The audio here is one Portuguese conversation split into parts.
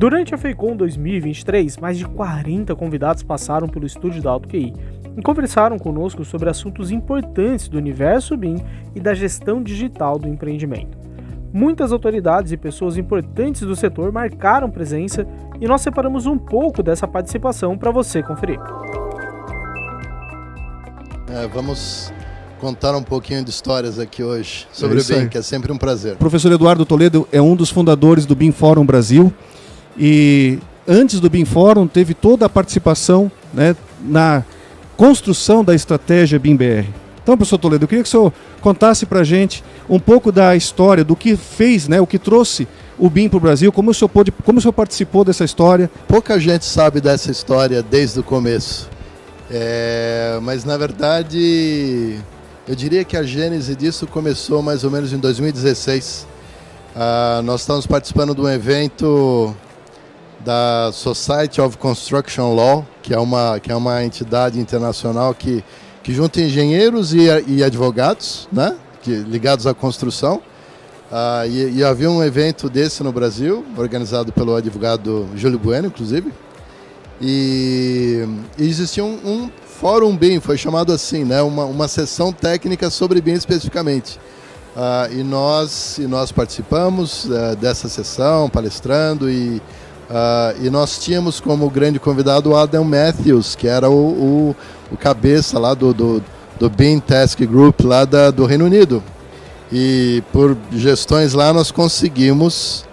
Durante a FEICOM 2023, mais de 40 convidados passaram pelo estúdio da Alto QI e conversaram conosco sobre assuntos importantes do universo BIM e da gestão digital do empreendimento. Muitas autoridades e pessoas importantes do setor marcaram presença e nós separamos um pouco dessa participação para você conferir. Vamos contar um pouquinho de histórias aqui hoje sobre o BIM, que é sempre um prazer. O professor Eduardo Toledo é um dos fundadores do BIM Forum Brasil e antes do BIM Forum teve toda a participação, né, na construção da estratégia BIM-BR. Então, professor Toledo, eu queria que o senhor contasse para a gente um pouco da história, do que fez, né, o que trouxe o BIM para o Brasil, como o senhor participou dessa história. Pouca gente sabe dessa história desde o começo, mas na verdade eu diria que a gênese disso começou mais ou menos em 2016. Nós estamos participando de um evento da Society of Construction Law, que é uma entidade internacional que junta engenheiros e advogados, né, ligados à construção. E havia um evento desse no Brasil, organizado pelo advogado Júlio Bueno, inclusive. E existia um fórum BIM, foi chamado assim, né, uma sessão técnica sobre BIM especificamente. E nós participamos dessa sessão, palestrando, e nós tínhamos como grande convidado o Adam Matthews, que era o cabeça lá do BIM Task Group lá do Reino Unido. E por gestões lá nós conseguimos,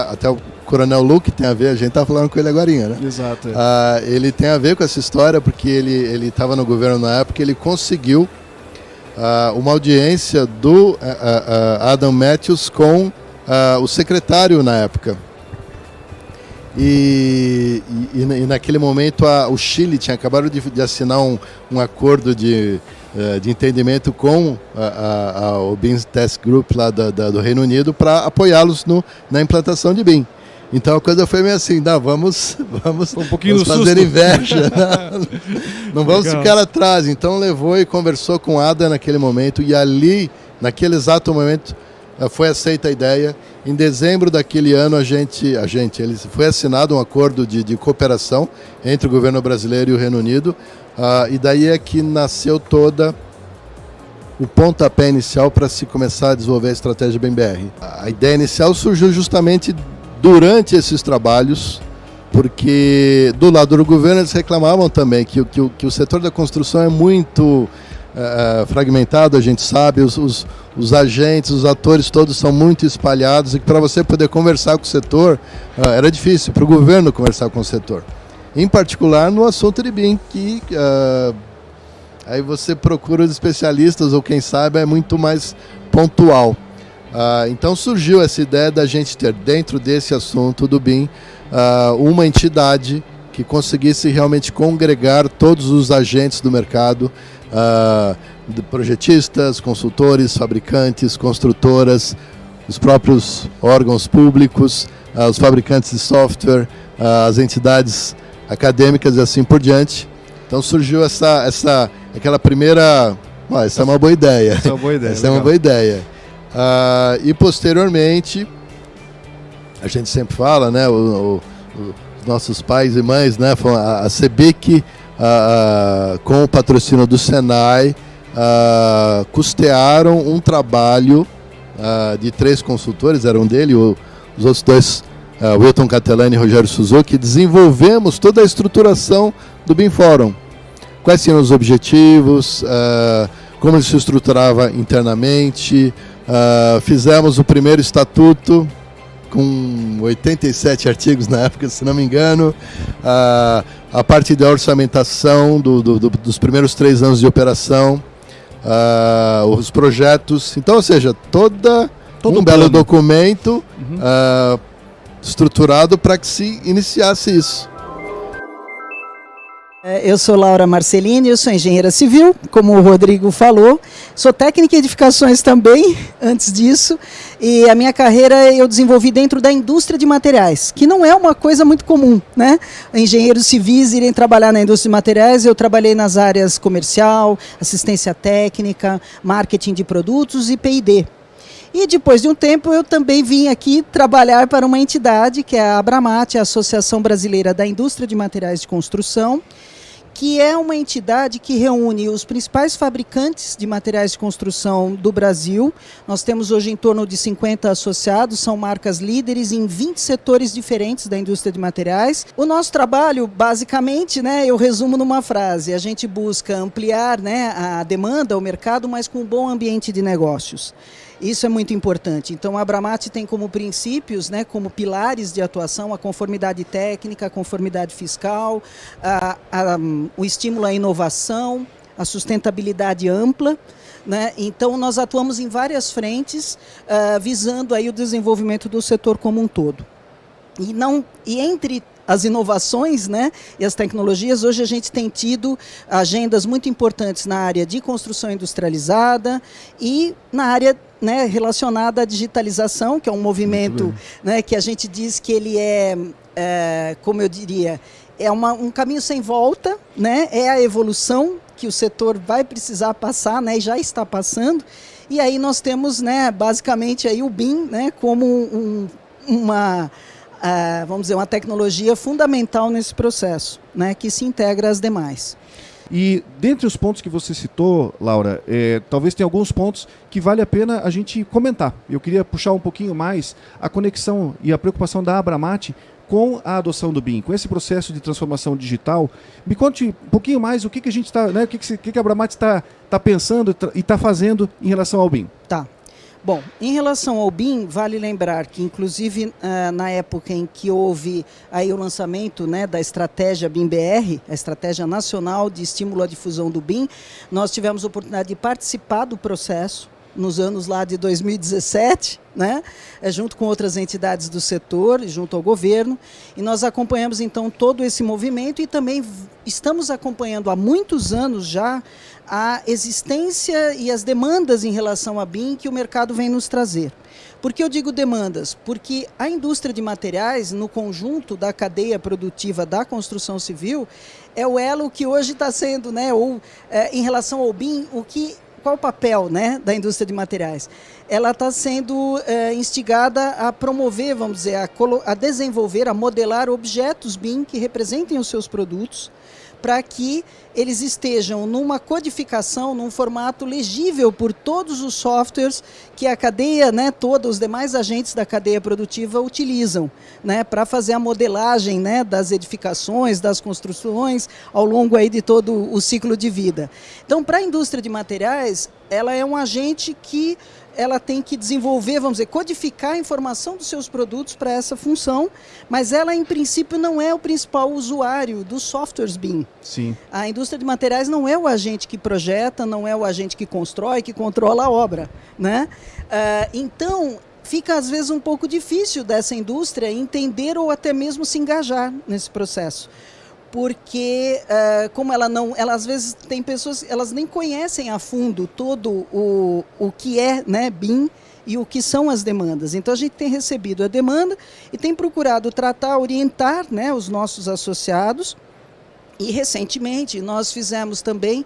até o Coronel Luke tem a ver, a gente está falando com ele agorinha, né? Exato. Ele tem a ver com essa história porque ele estava no governo na época, ele conseguiu uma audiência do Adam Matthews com o secretário na época. E naquele momento o Chile tinha acabado de assinar um acordo de entendimento com o BIM Task Group lá do Reino Unido para apoiá-los na implantação de BIM. Então a coisa foi meio assim, vamos fazer inveja, né? Não vamos ficar atrás. Então levou e conversou com o Ada naquele momento, e ali, naquele exato momento, foi aceita a ideia. Em dezembro daquele ano, foi assinado um acordo de cooperação entre o governo brasileiro e o Reino Unido, e daí é que nasceu toda o pontapé inicial para se começar a desenvolver a estratégia BIM-BR. A ideia inicial surgiu justamente durante esses trabalhos, porque do lado do governo eles reclamavam também que o setor da construção é muito fragmentado, a gente sabe, os agentes, os atores todos são muito espalhados, e que para você poder conversar com o setor era difícil, para o governo conversar com o setor. Em particular no assunto de BIM, que aí você procura os especialistas, ou quem sabe é muito mais pontual. Então surgiu essa ideia da gente ter dentro desse assunto do BIM uma entidade que conseguisse realmente congregar todos os agentes do mercado, de projetistas, consultores, fabricantes, construtoras, os próprios órgãos públicos, os fabricantes de software, as entidades acadêmicas e assim por diante. Então surgiu aquela primeira... essa é uma boa ideia. Essa é uma boa ideia. E posteriormente, a gente sempre fala, né, os nossos pais e mães, né, a CEBIC, com o patrocínio do Senai, custearam um trabalho de 3 consultores, eram dele, os outros 2, Wilton Catelani e Rogério Suzuki, desenvolvemos toda a estruturação do BIM Forum. Quais seriam os objetivos, como ele se estruturava internamente. Fizemos o primeiro estatuto com 87 artigos na época, se não me engano, a parte da orçamentação dos primeiros 3 anos de operação, os projetos. Então, ou seja, todo um belo documento estruturado para que se iniciasse isso. Eu sou Laura Marcelini, eu sou engenheira civil, como o Rodrigo falou. Sou técnica em edificações também, antes disso. E a minha carreira eu desenvolvi dentro da indústria de materiais, que não é uma coisa muito comum, né? Engenheiros civis irem trabalhar na indústria de materiais. Eu trabalhei nas áreas comercial, assistência técnica, marketing de produtos e P&D. E depois de um tempo eu também vim aqui trabalhar para uma entidade que é a Abramat, a Associação Brasileira da Indústria de Materiais de Construção, que é uma entidade que reúne os principais fabricantes de materiais de construção do Brasil. Nós temos hoje em torno de 50 associados, são marcas líderes em 20 setores diferentes da indústria de materiais. O nosso trabalho, basicamente, né, eu resumo numa frase: a gente busca ampliar, né, a demanda, o mercado, mas com um bom ambiente de negócios. Isso é muito importante. Então, a Abramat tem como princípios, né, como pilares de atuação, a conformidade técnica, a conformidade fiscal, o estímulo à inovação, a sustentabilidade ampla, né? Então, nós atuamos em várias frentes, visando aí o desenvolvimento do setor como um todo. E entre as inovações, né, e as tecnologias, hoje a gente tem tido agendas muito importantes na área de construção industrializada e na área, né, relacionada à digitalização, que é um movimento, né, que a gente diz que ele como eu diria, é um caminho sem volta, né, é a evolução que o setor vai precisar passar, né, e já está passando. E aí nós temos, né, basicamente aí o BIM, né, como vamos dizer, uma tecnologia fundamental nesse processo, né, que se integra às demais. E dentre os pontos que você citou, Laura, talvez tenha alguns pontos que vale a pena a gente comentar. Eu queria puxar um pouquinho mais a conexão e a preocupação da Abramat com a adoção do BIM, com esse processo de transformação digital. Me conte um pouquinho mais o que a gente está, né, o que a Abramat está pensando e está fazendo em relação ao BIM. Tá. Bom, em relação ao BIM, vale lembrar que, inclusive, na época em que houve aí o lançamento, né, da estratégia BIM-BR, a Estratégia Nacional de Estímulo à Difusão do BIM, nós tivemos a oportunidade de participar do processo nos anos lá de 2017, né, junto com outras entidades do setor, junto ao governo, e nós acompanhamos então todo esse movimento e também estamos acompanhando há muitos anos já a existência e as demandas em relação à BIM que o mercado vem nos trazer. Por que eu digo demandas? Porque a indústria de materiais, no conjunto da cadeia produtiva da construção civil, é o elo que hoje está sendo, né, em relação ao BIM, qual o papel, né, da indústria de materiais? Ela está sendo instigada a promover, vamos dizer, a desenvolver, a modelar objetos BIM que representem os seus produtos, para que eles estejam numa codificação, num formato legível por todos os softwares que a cadeia, né, todos os demais agentes da cadeia produtiva utilizam, né, para fazer a modelagem, né, das edificações, das construções, ao longo aí de todo o ciclo de vida. Então, para a indústria de materiais, ela é um agente que ela tem que desenvolver, vamos dizer, codificar a informação dos seus produtos para essa função, mas ela, em princípio, não é o principal usuário dos softwares BIM. Sim. A indústria de materiais não é o agente que projeta, não é o agente que constrói, que controla a obra, né? Então, fica, às vezes, um pouco difícil dessa indústria entender ou até mesmo se engajar nesse processo. Porque, como ela às vezes tem pessoas, elas nem conhecem a fundo todo o que é, né, BIM e o que são as demandas. Então a gente tem recebido a demanda e tem procurado tratar, orientar, né, os nossos associados. E recentemente nós fizemos também,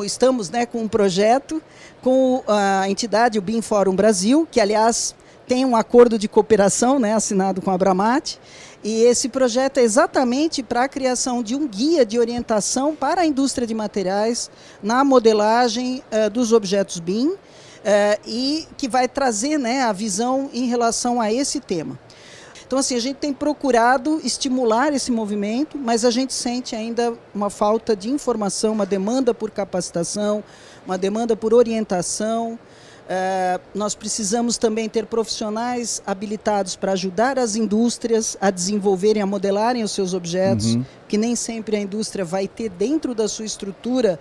estamos, né, com um projeto com a entidade, o BIM Fórum Brasil, que aliás tem um acordo de cooperação, né, assinado com a Abramat. E esse projeto é exatamente para a criação de um guia de orientação para a indústria de materiais na modelagem dos objetos BIM e que vai trazer, né, a visão em relação a esse tema. Então, assim, a gente tem procurado estimular esse movimento, mas a gente sente ainda uma falta de informação, uma demanda por capacitação, uma demanda por orientação. Nós precisamos também ter profissionais habilitados para ajudar as indústrias a desenvolverem, a modelarem os seus objetos, que nem sempre a indústria vai ter dentro da sua estrutura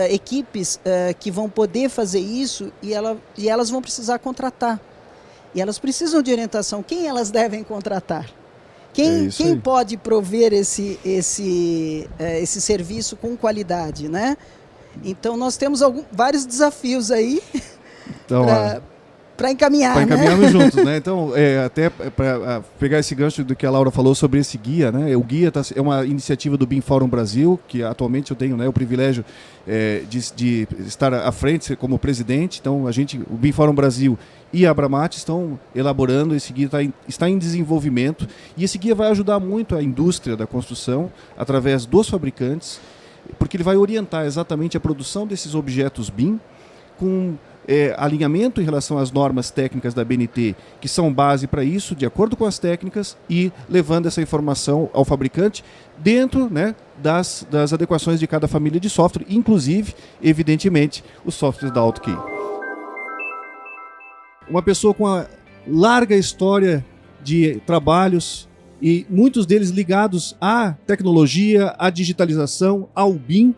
equipes que vão poder fazer isso e elas vão precisar contratar. E elas precisam de orientação. Quem elas devem contratar? Quem pode prover esse serviço com qualidade, né? Então nós temos vários desafios aí. Então, Para encaminhar, para né? encaminharmos juntos, né? Então, até para pegar esse gancho do que a Laura falou sobre esse guia, né? O guia é uma iniciativa do BIM Fórum Brasil, que atualmente eu tenho, né, o privilégio de estar à frente como presidente. Então, o BIM Fórum Brasil e a Abramat estão elaborando, esse guia está em desenvolvimento, e esse guia vai ajudar muito a indústria da construção, através dos fabricantes, porque ele vai orientar exatamente a produção desses objetos BIM, com alinhamento em relação às normas técnicas da BNT, que são base para isso, de acordo com as técnicas, e levando essa informação ao fabricante dentro, né, das adequações de cada família de software, inclusive, evidentemente, os softwares da AutoKey. Uma pessoa com uma larga história de trabalhos, e muitos deles ligados à tecnologia, à digitalização, ao BIM.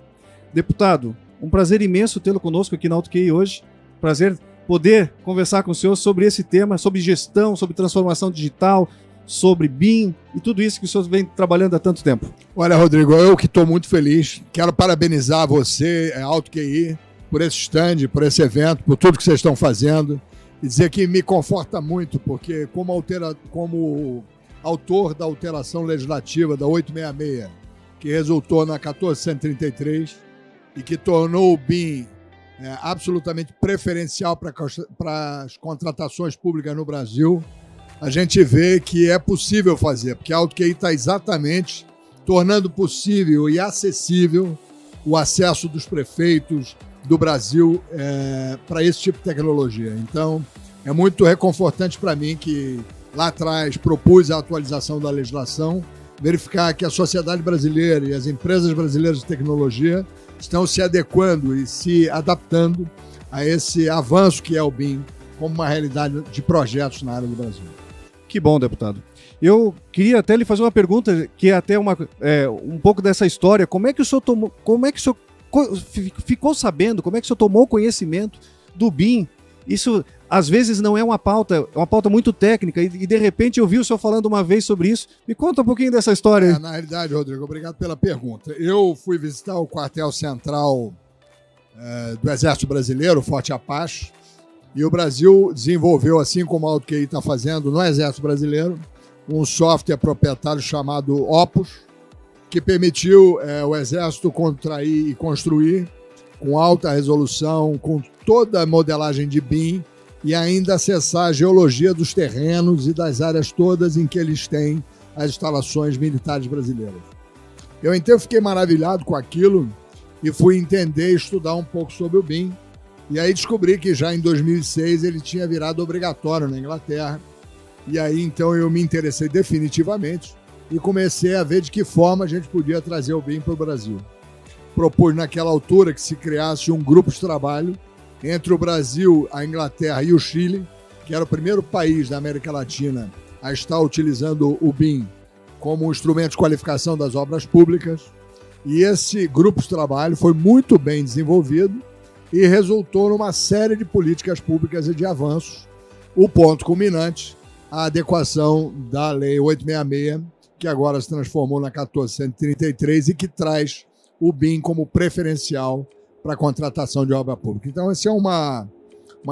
Deputado, um prazer imenso tê-lo conosco aqui na AutoKey hoje. Prazer poder conversar com o senhor sobre esse tema, sobre gestão, sobre transformação digital, sobre BIM e tudo isso que o senhor vem trabalhando há tanto tempo. Olha, Rodrigo, eu que estou muito feliz. Quero parabenizar você, a AutoKey, por esse stand, por esse evento, por tudo que vocês estão fazendo. E dizer que me conforta muito, porque como autor da alteração legislativa da 866, que resultou na 1433 e que tornou o BIM absolutamente preferencial para as contratações públicas no Brasil, a gente vê que é possível fazer, porque a AutoKey está exatamente tornando possível e acessível o acesso dos prefeitos do Brasil para esse tipo de tecnologia. Então, é muito reconfortante para mim que lá atrás propus a atualização da legislação, verificar que a sociedade brasileira e as empresas brasileiras de tecnologia estão se adequando e se adaptando a esse avanço que é o BIM como uma realidade de projetos na área do Brasil. Que bom, deputado. Eu queria até lhe fazer uma pergunta, que é até um pouco dessa história. Como é que o senhor ficou sabendo, como é que o senhor tomou conhecimento do BIM? Isso, às vezes, não é uma pauta, é uma pauta muito técnica, e de repente eu vi o senhor falando uma vez sobre isso. Me conta um pouquinho dessa história. Na realidade, Rodrigo, obrigado pela pergunta. Eu fui visitar o quartel central do Exército Brasileiro, o Forte Apache, e o Brasil desenvolveu, assim como a AutoKey está fazendo no Exército Brasileiro, um software proprietário chamado Opus, que permitiu o Exército contrair e construir com alta resolução, com toda a modelagem de BIM e ainda acessar a geologia dos terrenos e das áreas todas em que eles têm as instalações militares brasileiras. Eu então fiquei maravilhado com aquilo e fui entender e estudar um pouco sobre o BIM. E aí descobri que já em 2006 ele tinha virado obrigatório na Inglaterra. E aí então eu me interessei definitivamente e comecei a ver de que forma a gente podia trazer o BIM para o Brasil. Propus naquela altura que se criasse um grupo de trabalho entre o Brasil, a Inglaterra e o Chile, que era o primeiro país da América Latina a estar utilizando o BIM como um instrumento de qualificação das obras públicas. E esse grupo de trabalho foi muito bem desenvolvido e resultou numa série de políticas públicas e de avanços. O ponto culminante, a adequação da Lei 866, que agora se transformou na 1433 e que traz o BIM como preferencial para a contratação de obra pública. Então, essa é uma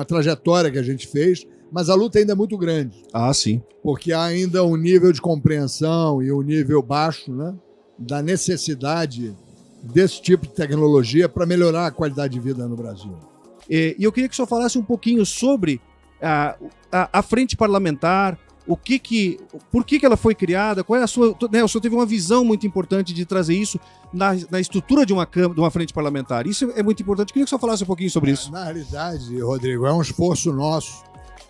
trajetória que a gente fez, mas a luta ainda é muito grande. Ah, sim. Porque há ainda um nível de compreensão e um nível baixo, né, da necessidade desse tipo de tecnologia para melhorar a qualidade de vida no Brasil. E eu queria que o senhor falasse um pouquinho sobre a frente parlamentar, por que ela foi criada, qual é a sua... Né, o senhor teve uma visão muito importante de trazer isso na estrutura de uma frente parlamentar. Isso é muito importante. Eu queria que o senhor falasse um pouquinho sobre isso. Na realidade, Rodrigo, é um esforço nosso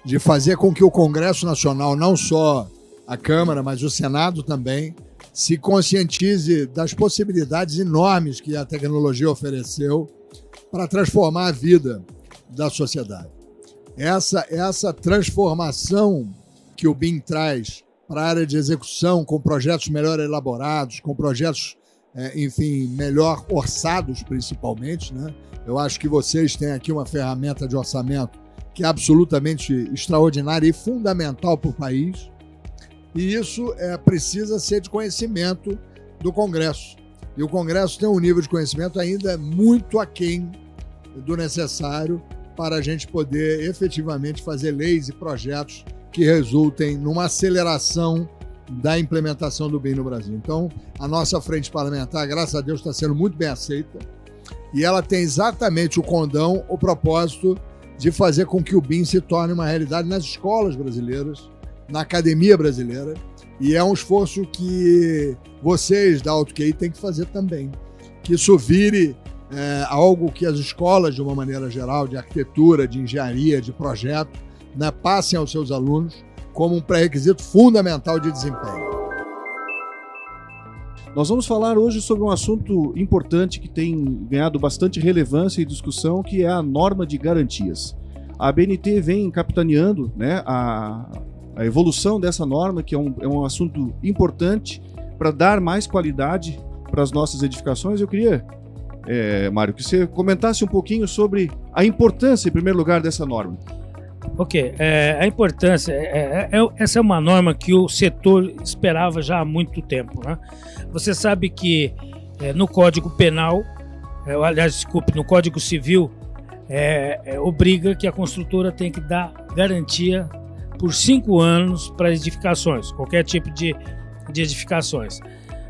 de fazer com que o Congresso Nacional, não só a Câmara, mas o Senado também, se conscientize das possibilidades enormes que a tecnologia ofereceu para transformar a vida da sociedade. Essa transformação que o BIM traz para a área de execução, com projetos melhor elaborados, com projetos, melhor orçados principalmente, né? Eu acho que vocês têm aqui uma ferramenta de orçamento que é absolutamente extraordinária e fundamental para o país. E isso precisa ser de conhecimento do Congresso. E o Congresso tem um nível de conhecimento ainda muito aquém do necessário para a gente poder efetivamente fazer leis e projetos que resultem numa aceleração da implementação do BIM no Brasil. Então, a nossa frente parlamentar, graças a Deus, está sendo muito bem aceita e ela tem exatamente o condão, o propósito de fazer com que o BIM se torne uma realidade nas escolas brasileiras, na academia brasileira, e é um esforço que vocês da AutoQI têm que fazer também, que isso vire algo que as escolas, de uma maneira geral, de arquitetura, de engenharia, de projeto, né, passem aos seus alunos como um pré-requisito fundamental de desempenho. Nós vamos falar hoje sobre um assunto importante que tem ganhado bastante relevância e discussão, que é a norma de garantias. A ABNT vem capitaneando, né, a evolução dessa norma, que é um assunto importante para dar mais qualidade para as nossas edificações. Eu queria, Mário, que você comentasse um pouquinho sobre a importância, em primeiro lugar, dessa norma. Ok, a importância, essa é uma norma que o setor esperava já há muito tempo, né? Você sabe que no Código Penal, no Código Civil, obriga que a construtora tem que dar garantia por 5 anos para edificações, qualquer tipo de edificações.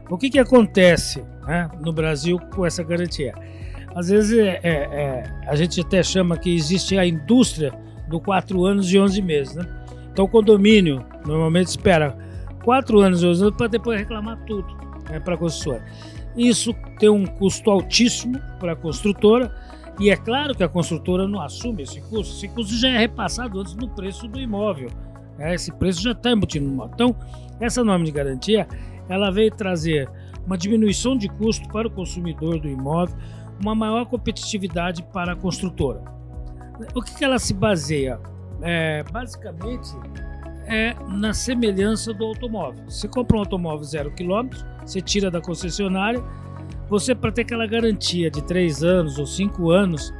O que acontece, né, no Brasil com essa garantia? Às vezes a gente até chama que existe a indústria do 4 anos e 11 meses, né? Então o condomínio normalmente espera 4 anos e 11 meses para depois reclamar tudo, né, para a construtora. Isso tem um custo altíssimo para a construtora e é claro que a construtora não assume esse custo. Esse custo já é repassado antes no preço do imóvel, né? Esse preço já está embutido no imóvel. Então essa norma de garantia ela veio trazer uma diminuição de custo para o consumidor do imóvel, uma maior competitividade para a construtora. O que ela se baseia? Basicamente, na semelhança do automóvel. Você compra um automóvel 0 km, você tira da concessionária, você, para ter aquela garantia de 3 anos ou 5 anos,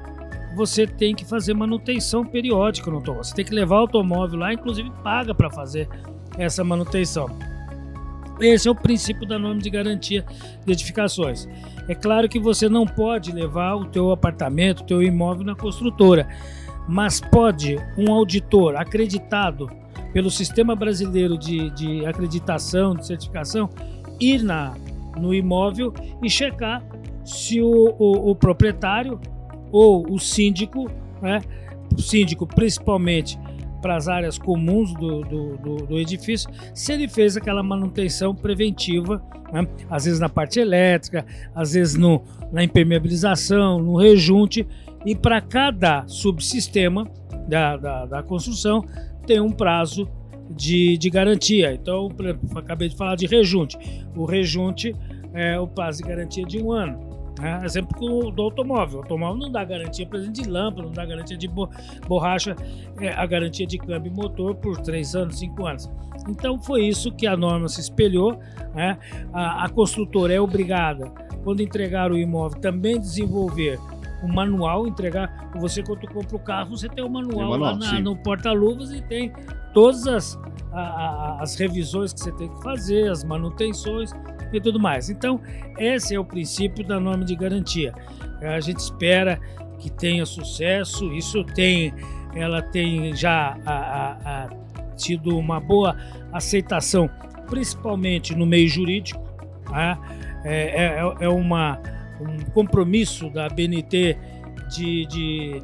você tem que fazer manutenção periódica no automóvel. Você tem que levar o automóvel lá, inclusive paga para fazer essa manutenção. Esse é o princípio da norma de garantia de edificações. É claro que você não pode levar o teu apartamento, o teu imóvel na construtora, mas pode um auditor acreditado pelo Sistema Brasileiro de Acreditação, de Certificação, ir no imóvel e checar se o proprietário ou o síndico, né, o síndico principalmente para as áreas comuns do edifício, se ele fez aquela manutenção preventiva, né? Às vezes na parte elétrica, às vezes na impermeabilização, no rejunte, e para cada subsistema da construção tem um prazo de garantia. Então, por exemplo, acabei de falar de rejunte. O rejunte é o prazo de garantia de 1 ano. Exemplo do automóvel. O automóvel não dá garantia, por exemplo, de lâmpada, não dá garantia de borracha, a garantia de câmbio e motor por 3 anos, 5 anos. Então foi isso que a norma se espelhou, né? A construtora é obrigada, quando entregar o imóvel, também desenvolver um manual, entregar. Você, quando compra o carro, você tem um manual lá no porta-luvas e tem todas as revisões que você tem que fazer, as manutenções e tudo mais. Então, esse é o princípio da norma de garantia. A gente espera que tenha sucesso. Ela tem já tido uma boa aceitação, principalmente no meio jurídico. Um compromisso da ABNT de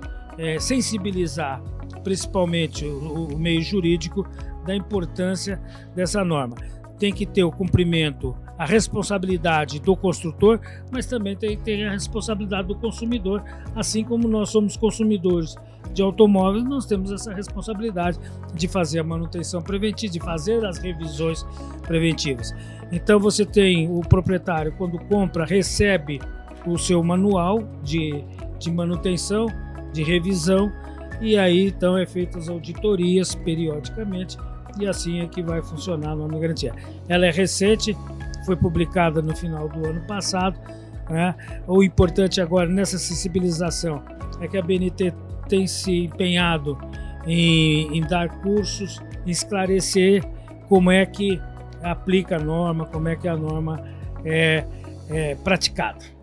sensibilizar principalmente o meio jurídico da importância dessa norma. Tem que ter o cumprimento, a responsabilidade do construtor, mas também tem que ter a responsabilidade do consumidor. Assim como nós somos consumidores de automóveis, nós temos essa responsabilidade de fazer a manutenção preventiva, de fazer as revisões preventivas. Então você tem o proprietário, quando compra, recebe o seu manual de manutenção, de revisão, e aí então é feitas as auditorias periodicamente, e assim é que vai funcionar a norma de garantia. Ela é recente, foi publicada no final do ano passado, né? O importante agora nessa sensibilização é que a ABNT tem se empenhado em dar cursos, em esclarecer como é que aplica a norma, como é que a norma é praticada.